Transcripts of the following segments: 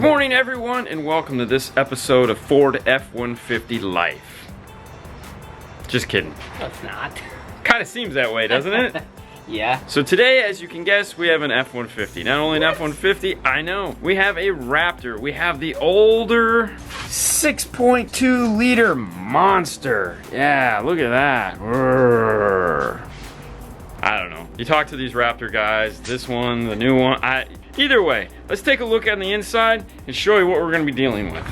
morning, everyone, and welcome to this episode of Ford F-150 Life. Just kidding. No, it's not. Kind of seems that way, doesn't it? Yeah. So today, as you can guess, we have an F-150. Not only an F-150, I know, we have a Raptor. We have the older 6.2 liter monster. Yeah, look at that. Urgh. I don't know. You talk to these Raptor guys, this one, the new one. Either way, let's take a look on the inside and show you what we're going to be dealing with.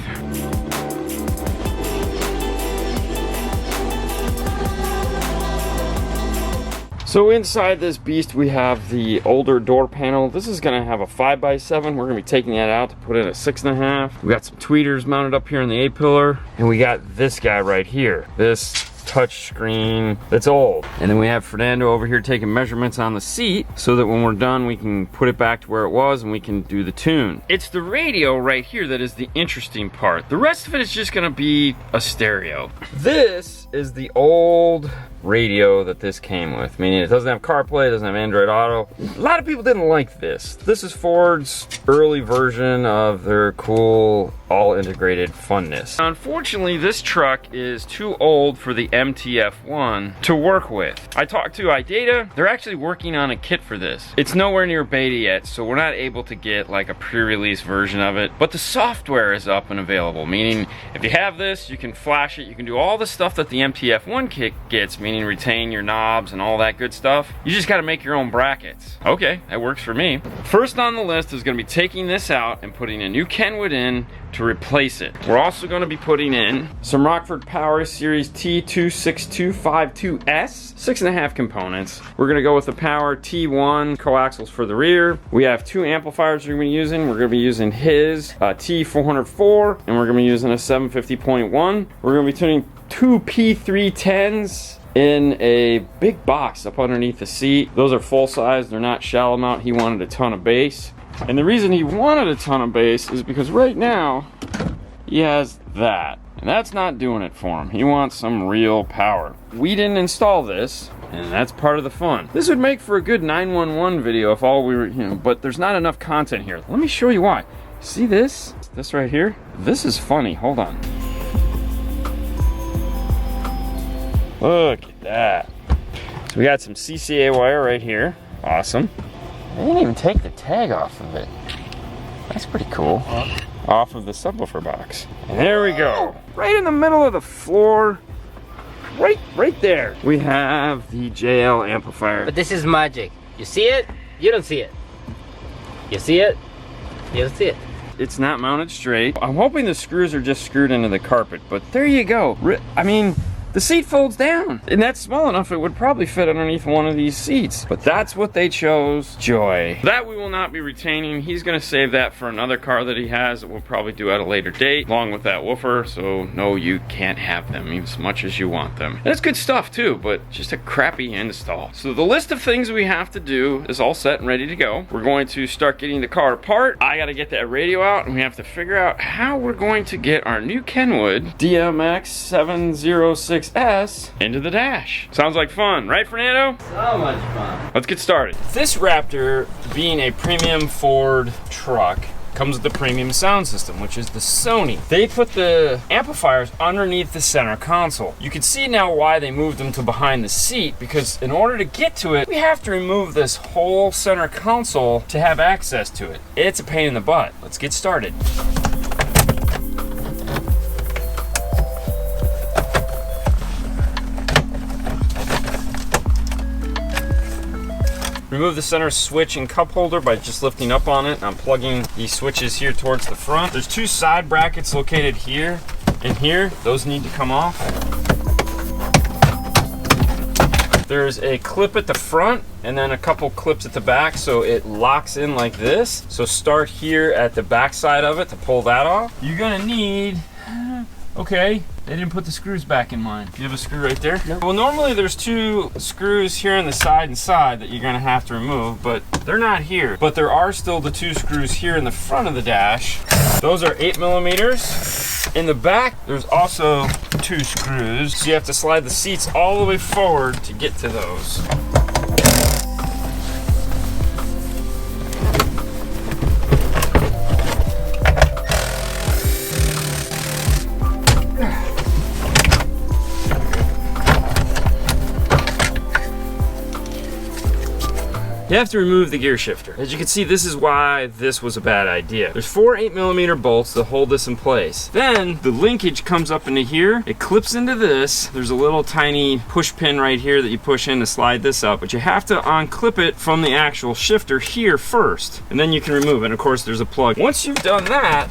So inside this beast we have the older door panel. This is gonna have a 5x7. We're gonna be taking that out to put in a 6.5. We got some tweeters mounted up here in the A-pillar. And we got this guy right here. This touch screen that's old. And then we have Fernando over here taking measurements on the seat so that when we're done we can put it back to where it was and we can do the tune. It's the radio right here that is the interesting part. The rest of it is just gonna be a stereo. This is the old radio that this came with, meaning it doesn't have CarPlay, it doesn't have Android Auto. A lot of people didn't like this. This is Ford's early version of their cool all-integrated funness. Unfortunately, this truck is too old for the MTF1 to work with. I talked to iData, they're actually working on a kit for this. It's nowhere near beta yet, so we're not able to get like a pre-release version of it, but the software is up and available, meaning if you have this, you can flash it, you can do all the stuff that the MTF1 kit gets, meaning retain your knobs and all that good stuff. You just got to make your own brackets. Okay, that works for me. First on the list is going to be taking this out and putting a new Kenwood in to replace it. We're also going to be putting in some Rockford Power Series T26252S, 6.5 components. We're going to go with the Power T1 coaxials for the rear. We have two amplifiers we're going to be using. We're going to be using his T404 and we're going to be using a 750.1. We're going to be tuning two P310s in a big box up underneath the seat. Those are full size, they're not shallow mount. He wanted a ton of bass. And the reason he wanted a ton of bass is because right now he has that. And that's not doing it for him. He wants some real power. We didn't install this, and that's part of the fun. This would make for a good 911 video if all we were, but there's not enough content here. Let me show you why. See this? This right here? This is funny. Hold on. Look at that. So we got some CCA wire right here. Awesome. They didn't even take the tag off of it. That's pretty cool. Off of the subwoofer box. And there we go. Right in the middle of the floor. Right there. We have the JL amplifier. But this is magic. You see it? You don't see it. You see it? You don't see it. It's not mounted straight. I'm hoping the screws are just screwed into the carpet, but there you go. I mean, the seat folds down, and that's small enough it would probably fit underneath one of these seats. But that's what they chose. Joy. That we will not be retaining. He's gonna save that for another car that he has that we'll probably do at a later date, along with that woofer. So no, you can't have them as much as you want them. And it's good stuff too, but just a crappy install. So the list of things we have to do is all set and ready to go. We're going to start getting the car apart. I gotta get that radio out, and we have to figure out how we're going to get our new Kenwood DMX 706S into the dash. Sounds like fun, right, Fernando? So much fun. Let's get started. This Raptor, being a premium Ford truck, comes with the premium sound system, which is the Sony. They put the amplifiers underneath the center console. You can see now why they moved them to behind the seat, because in order to get to it, we have to remove this whole center console to have access to it. It's a pain in the butt. Let's get started. Remove the center switch and cup holder by just lifting up on it. I'm plugging these switches here towards the front. There's two side brackets located here and here. Those need to come off. There's a clip at the front and then a couple clips at the back, so it locks in like this. So start here at the back side of it to pull that off. You're gonna need, okay, they didn't put the screws back in mine. You have a screw right there? No. Well, normally there's two screws here on the side and side that you're gonna have to remove, but they're not here. But there are still the two screws here in the front of the dash. Those are 8mm. In the back, there's also two screws. So you have to slide the seats all the way forward to get to those. you have to remove the gear shifter. As you can see, this is why this was a bad idea. There's 4 8mm bolts that hold this in place. Then the linkage comes up into here. It clips into this. There's a little tiny push pin right here that you push in to slide this up, but you have to unclip it from the actual shifter here first, and then you can remove it. And of course, there's a plug. Once you've done that,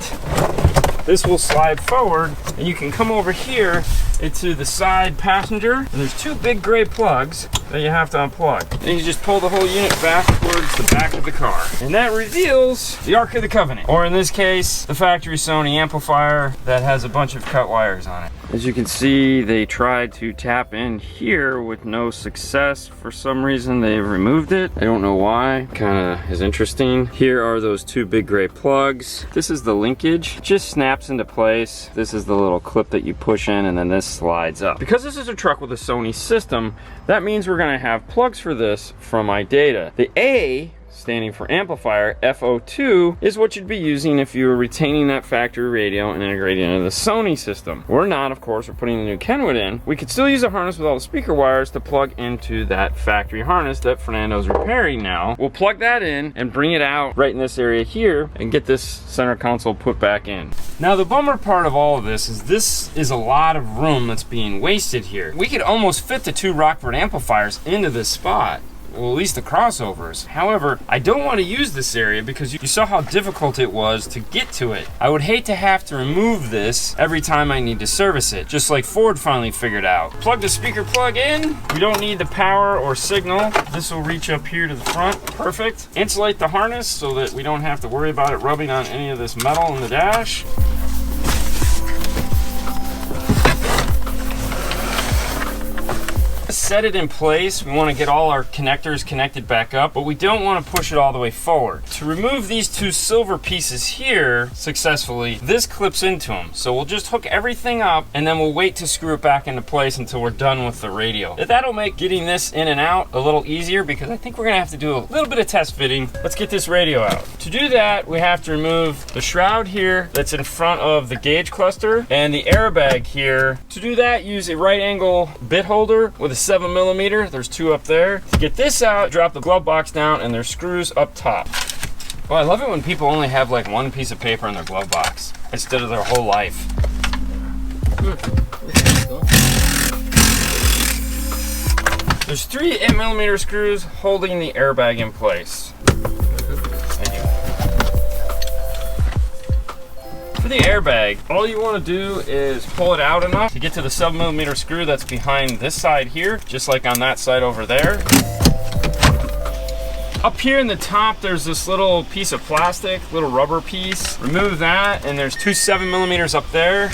this will slide forward and you can come over here into the side passenger, and there's 2 big gray plugs that you have to unplug. And you just pull the whole unit back towards the back of the car. And that reveals the Ark of the Covenant, or in this case, the factory Sony amplifier that has a bunch of cut wires on it. As you can see, they tried to tap in here with no success. For some reason, they removed it. I don't know why. Kinda is interesting. Here are those 2 big gray plugs. This is the linkage. It just snaps into place. This is the little clip that you push in, and then this slides up. Because this is a truck with a Sony system, that means we're gonna have plugs for this from iData. The A, standing for amplifier, FO2, is what you'd be using if you were retaining that factory radio and integrating it into the Sony system. We're not, of course, we're putting the new Kenwood in. We could still use a harness with all the speaker wires to plug into that factory harness that Fernando's repairing now. We'll plug that in and bring it out right in this area here and get this center console put back in. Now the bummer part of all of this is a lot of room that's being wasted here. We could almost fit the 2 Rockford amplifiers into this spot. Well, at least the crossovers. However, I don't want to use this area because you saw how difficult it was to get to it. I would hate to have to remove this every time I need to service it, just like Ford finally figured out. Plug the speaker plug in. We don't need the power or signal. This will reach up here to the front. Perfect. Insulate the harness so that we don't have to worry about it rubbing on any of this metal in the dash. Set it in place. We want to get all our connectors connected back up, but we don't want to push it all the way forward. To remove these 2 silver pieces here successfully, this clips into them. So we'll just hook everything up and then we'll wait to screw it back into place until we're done with the radio. That'll make getting this in and out a little easier because I think we're gonna have to do a little bit of test fitting. Let's get this radio out. To do that, we have to remove the shroud here that's in front of the gauge cluster and the airbag here. To do that, use a right angle bit holder with a 7mm. There's 2 up there. To get this out, drop the glove box down and there's screws up top. Well, I love it when people only have like 1 piece of paper in their glove box instead of their whole life. There's 3 8mm screws holding the airbag in place. Thank you. For the airbag, all you want to do is pull it out enough to get to the 7mm screw that's behind this side here, just like on that side over there. Up here in the top, there's this little piece of plastic, little rubber piece. Remove that, and there's 2 7mm up there.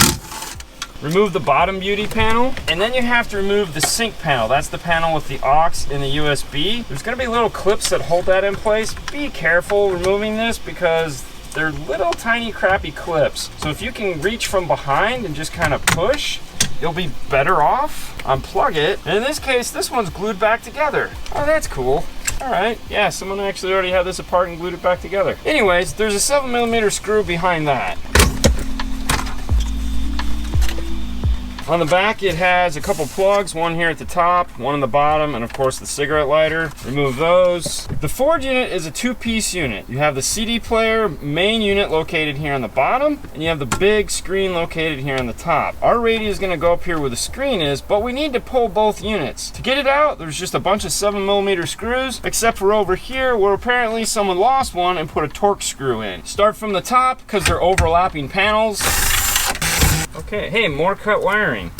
Remove the bottom beauty panel, and then you have to remove the sync panel. That's the panel with the aux and the USB. There's gonna be little clips that hold that in place. Be careful removing this because they're little tiny crappy clips. So if you can reach from behind and just kind of push, you'll be better off. Unplug it. And in this case, this one's glued back together. Oh, that's cool. All right, yeah, someone actually already had this apart and glued it back together. Anyways, there's a 7mm screw behind that. On the back, it has a couple plugs, one here at the top, one on the bottom, and of course the cigarette lighter. Remove those. The Ford unit is a 2-piece unit. You have the CD player main unit located here on the bottom, and you have the big screen located here on the top. Our radio is gonna go up here where the screen is, but we need to pull both units. To get it out, there's just a bunch of 7mm screws, except for over here where apparently someone lost one and put a Torx screw in. Start from the top, because they're overlapping panels. Okay, hey, more cut wiring.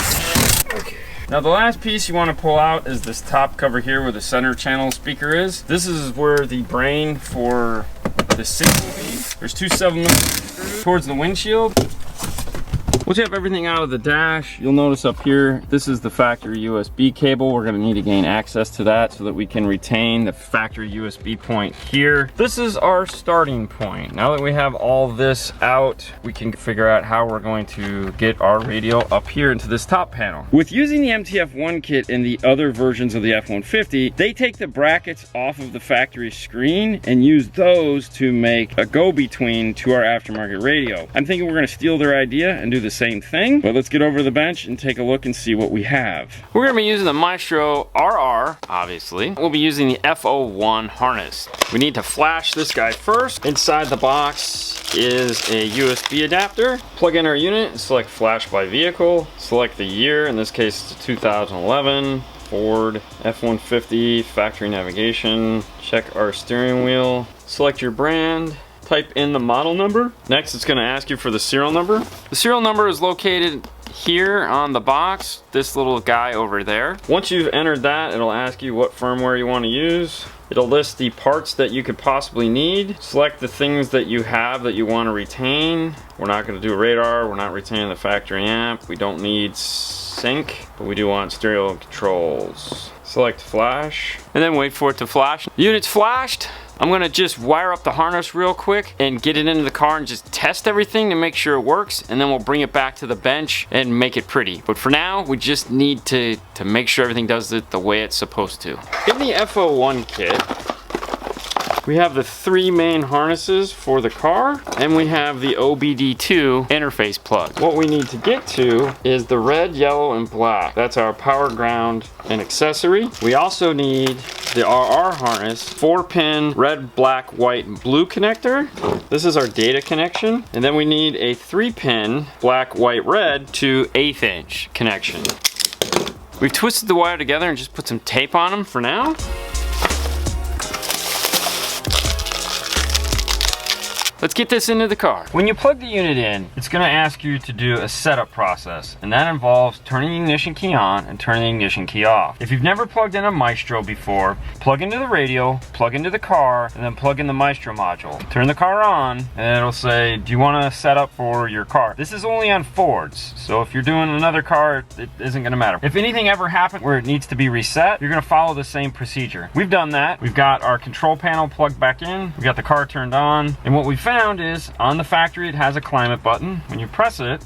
Okay. Now the last piece you want to pull out is this top cover here where the center channel speaker is. This is where the brain for the sync will be. There's 2 7mm screws towards the windshield. Once you have everything out of the dash, you'll notice up here, this is the factory USB cable. We're gonna need to gain access to that so that we can retain the factory USB point here. This is our starting point. Now that we have all this out, we can figure out how we're going to get our radio up here into this top panel. With using the MTF1 kit and the other versions of the F-150, they take the brackets off of the factory screen and use those to make a go-between to our aftermarket radio. I'm thinking we're gonna steal their idea and do the same thing. But let's get over to the bench and take a look and see what we have. We're gonna be using the Maestro RR, obviously. We'll be using the FO1 harness. We need to flash this guy first. Inside the box is a USB adapter. Plug in our unit and select flash by vehicle. Select the year, in this case it's 2011. Ford F-150, factory navigation. Check our steering wheel. Select your brand. Type in the model number. Next, it's going to ask you for the serial number. The serial number is located here on the box, this little guy over there. Once you've entered that, it'll ask you what firmware you want to use. It'll list the parts that you could possibly need. Select the things that you have that you want to retain. We're not going to do radar. We're not retaining the factory amp. We don't need sync, but we do want stereo controls. Select flash, and then wait for it to flash. The unit's flashed. I'm gonna just wire up the harness real quick and get it into the car and just test everything to make sure it works, and then we'll bring it back to the bench and make it pretty. But for now, we just need to make sure everything does it the way it's supposed to. In the FO1 kit, we have the 3 main harnesses for the car, and we have the OBD2 interface plug. What we need to get to is the red, yellow, and black. That's our power ground and accessory. We also need the RR harness, 4-pin red, black, white, and blue connector. This is our data connection. And then we need a 3-pin black, white, red to 1/8 inch connection. We've twisted the wire together and just put some tape on them for now. Let's get this into the car. When you plug the unit in, it's gonna ask you to do a setup process, and that involves turning the ignition key on and turning the ignition key off. If you've never plugged in a Maestro before, plug into the radio, plug into the car, and then plug in the Maestro module. Turn the car on, and it'll say, do you wanna set up for your car? This is only on Fords, so if you're doing another car, it isn't gonna matter. If anything ever happened where it needs to be reset, you're gonna follow the same procedure. We've done that. We've got our control panel plugged back in, we got the car turned on, and what we found is on the factory it has a climate button. When you press it,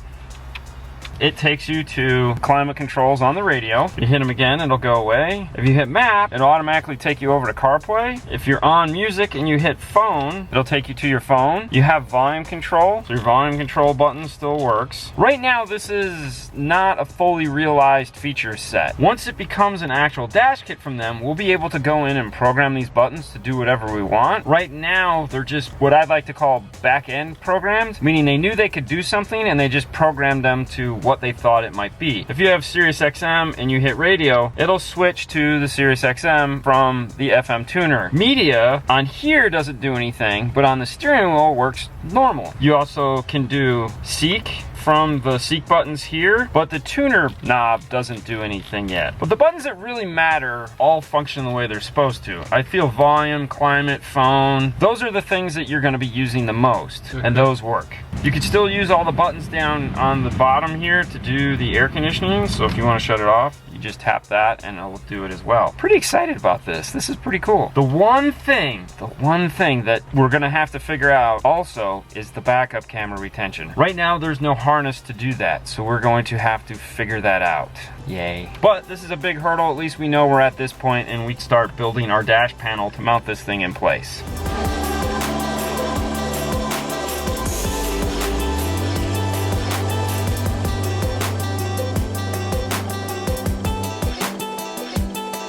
it takes you to climate controls on the radio. You hit them again, it'll go away. If you hit map, it'll automatically take you over to CarPlay. If you're on music and you hit phone, it'll take you to your phone. You have volume control, so your volume control button still works. Right now, this is not a fully realized feature set. Once it becomes an actual dash kit from them, we'll be able to go in and program these buttons to do whatever we want. Right now, they're just what I'd like to call back-end programs, meaning they knew they could do something and they just programmed them to what they thought it might be. If you have Sirius XM and you hit radio, it'll switch to the Sirius XM from the FM tuner. Media on here doesn't do anything, but on the steering wheel works normal. You also can do seek from the seek buttons here, but the tuner knob doesn't do anything yet. But the buttons that really matter all function the way they're supposed to. I feel volume, climate, phone, those are the things that you're gonna be using the most, and those work. You could still use all the buttons down on the bottom here to do the air conditioning, so if you wanna shut it off, you just tap that and it'll do it as well. Pretty excited about this. This is pretty cool. The one thing that we're gonna have to figure out also is the backup camera retention. Right now there's no harness to do that, so we're going to have to figure that out. Yay. But this is a big hurdle. At least we know we're at this point and we start building our dash panel to mount this thing in place.